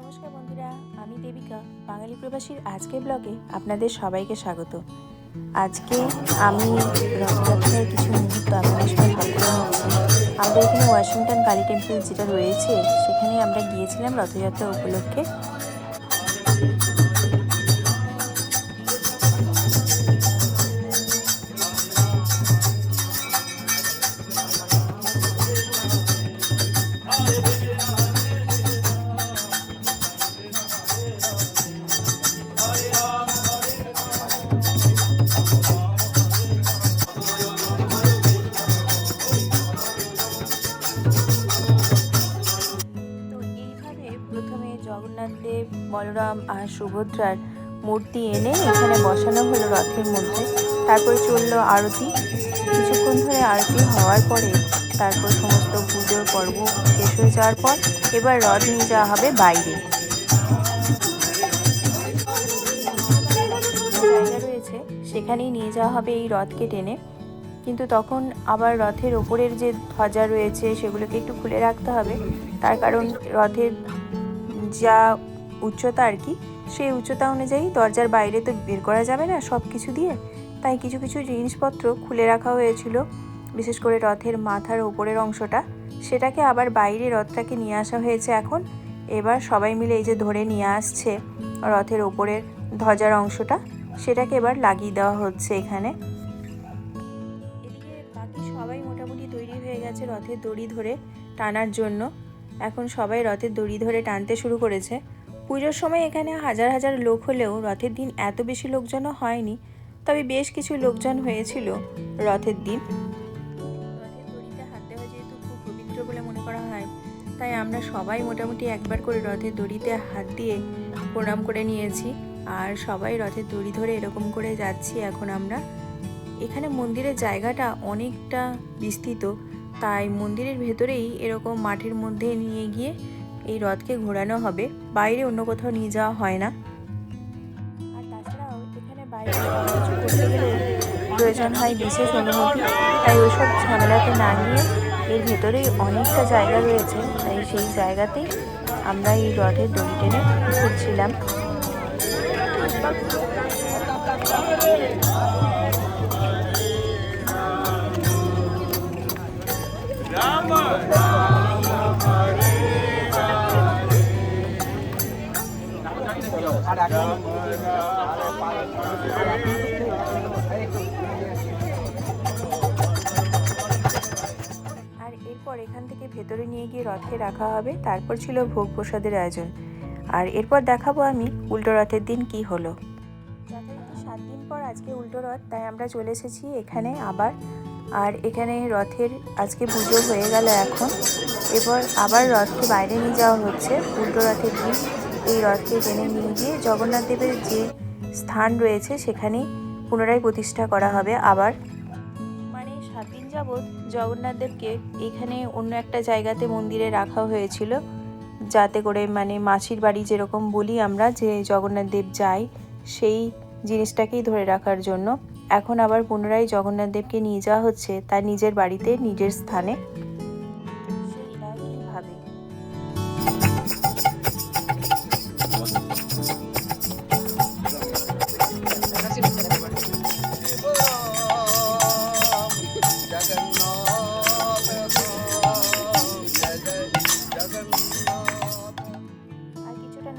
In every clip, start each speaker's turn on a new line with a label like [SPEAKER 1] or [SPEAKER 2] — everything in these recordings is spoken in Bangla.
[SPEAKER 1] নমস্কার বন্ধুরা, আমি দেবিকা বাঙালি প্রবাসীর আজকের ব্লগে আপনাদের সবাইকে স্বাগত। আজকে আমি রথযাত্রার কিছু মুহূর্ত আপনাদের সঙ্গে ভাগ করে নিচ্ছি। আমাদের এখানে ওয়াশিংটন কালী টেম্পল যেটা রয়েছে, সেখানে আমরা গিয়েছিলাম রথযাত্রা উপলক্ষে। প্রথমে জগন্নাথ দেব, বলরাম আর সুভদ্রার মূর্তি এনে এখানে বসানো হলো রথের মধ্যে। তারপরে চললো আরতি। কিছুক্ষণ ধরে আরতি হওয়ার পরে তারপর সমস্ত পুজোর পর্ব শেষ হয়ে যাওয়ার পর এবার রথ নিয়ে যাওয়া হবে বাইরে। জায়গা রয়েছে সেখানেই নিয়ে যাওয়া হবে এই রথকে টেনে। কিন্তু তখন আবার রথের ওপরের যে ধ্বজা রয়েছে সেগুলোকে একটু খুলে রাখতে হবে, তার কারণ রথের যা উচ্চতা আর কি, সেই উচ্চতা অনুযায়ী দরজার বাইরে তো বের করা যাবে না সব কিছু দিয়ে, তাই কিছু কিছু জিনিসপত্র খুলে রাখা হয়েছিল। বিশেষ করে রথের মাথার ওপরের অংশটা, সেটাকে আবার বাইরে রথটাকে নিয়ে আসা হয়েছে। এখন এবার সবাই মিলে এই যে ধরে নিয়ে আসছে রথের ওপরের ধ্বজার অংশটা, সেটাকে এবার লাগিয়ে দেওয়া হচ্ছে এখানে। এদিকে বাকি সবাই মোটামুটি তৈরি হয়ে গেছে রথের দড়ি ধরে টানার জন্য। এখন সবাই রথের দড়ি ধরে টানতে শুরু করেছে। পুজোর সময় এখানে হাজার হাজার লোক হলেও রথের দিন এত বেশি লোকজনও হয়নি, তবে বেশ কিছু লোকজন হয়েছিল রথের দিন। রথের দড়িতে হাত দেওয়া যেহেতু খুব পবিত্র বলে মনে করা হয়, তাই আমরা সবাই মোটামুটি একবার করে রথের দড়িতে হাত দিয়ে প্রণাম করে নিয়েছি। আর সবাই রথের দড়ি ধরে এরকম করে যাচ্ছি এখন আমরা। এখানে মন্দিরের জায়গাটা অনেকটা বিস্তৃত, তাই মন্দিরের ভেতরেই এরকম মাঠের মধ্যে নিয়ে গিয়ে এই রথকে ঘোরানো হবে, বাইরে অন্য কোথাও নিয়ে যাওয়া হয় না। আর তাছাড়াও এখানে বাইরে কিছু করতে গেলে প্রয়োজন হয় বিশেষ অনুমতি, তাই ওইসব ঝামেলাতে না গিয়ে এর ভেতরেই অনেকটা জায়গা রয়েছে, তাই সেই জায়গাতেই আমরা এই রথের দড়ি টেনে ঘুরছিলাম। আর এরপর এখান থেকে ভেতরে নিয়ে গিয়ে রথে রাখা হবে। তারপর ছিল ভোগ প্রসাদের আয়োজন। আর এরপর দেখাবো আমি উল্টো রথের দিন কি হলো। যথারীতি 7 দিন পর আজকে উল্টো রথ, তাই আমরা চলে এসেছি এখানে আবার। আর এখানে রথের আজকে পুজো হয়ে গেল এখন। এবার আবার রথকে বাইরে নিয়ে যাওয়া হচ্ছে উল্টো রথের দিন। এই রথকে টেনে নিয়ে গিয়ে জগন্নাথ দেবের যে স্থান রয়েছে সেখানে পুনরায় প্রতিষ্ঠা করা হবে আবার। মানে 7 দিন যাবৎ জগন্নাথ দেবকে এখানে অন্য একটা জায়গাতে মন্দিরে রাখা হয়েছিল, যাতে করে মানে মাসির বাড়ি যেরকম বলি আমরা যে জগন্নাথ দেব যায়, সেই জিনিসটাকেই ধরে রাখার জন্য এখন আবার পুনরায় জগন্নাথ দেবকে নিয়ে যাওয়া হচ্ছে তার নিজের বাড়িতে, নিজের স্থানে। সেই একইভাবে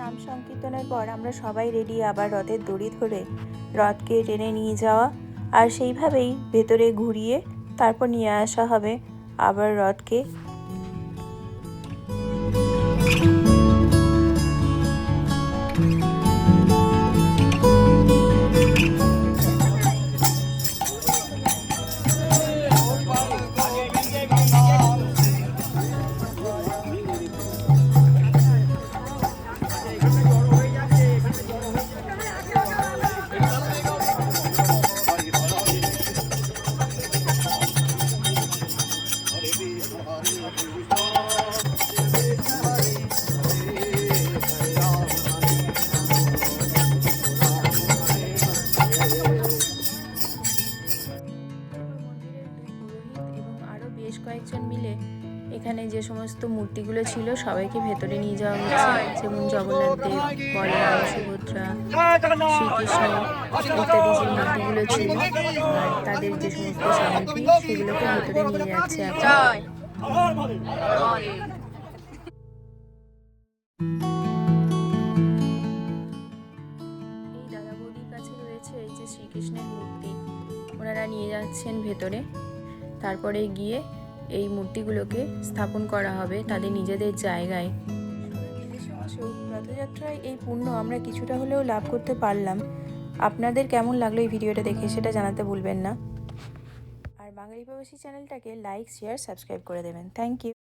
[SPEAKER 1] নাম সংকীর্তনের পর আমরা সবাই রেডি আবার রথের দড়ি ধরে রথকে টেনে নিয়ে যাওয়া, আর সেইভাবেই ভেতরে ঘুরিয়ে তারপর নিয়ে আসা হবে আবার রথকে। সমস্ত মূর্তিগুলো ছিল সবাইকে ভেতরে নিয়ে যাওয়া হচ্ছে, যেমন জগন্নাথ দেব, বলরাম, সুভদ্রা, শ্রীকৃষ্ণ ইত্যাদি যে মূর্তিগুলো ছিল আর তাদের যে সমস্ত সামগ্রী সেগুলোকে ভেতরে নিয়ে যাচ্ছে এখন। এই দাদা বৌদির কাছে রয়েছে এই যে শ্রীকৃষ্ণের মূর্তি, ওনারা নিয়ে যাচ্ছেন ভেতরে। তারপরে গিয়ে এই মূর্তিগুলোকে স্থাপন করা হবে তাদের নিজেদের জায়গায়। রথযাত্রায় এই পুণ্য আমরা কিছুটা হলেও লাভ করতে পারলাম। আপনাদের কেমন লাগলো এই ভিডিওটা দেখে সেটা জানাতে ভুলবেন না। আর বাঙালি প্রবাসী চ্যানেলটাকে লাইক, শেয়ার, সাবস্ক্রাইব করে দেবেন। Thank you.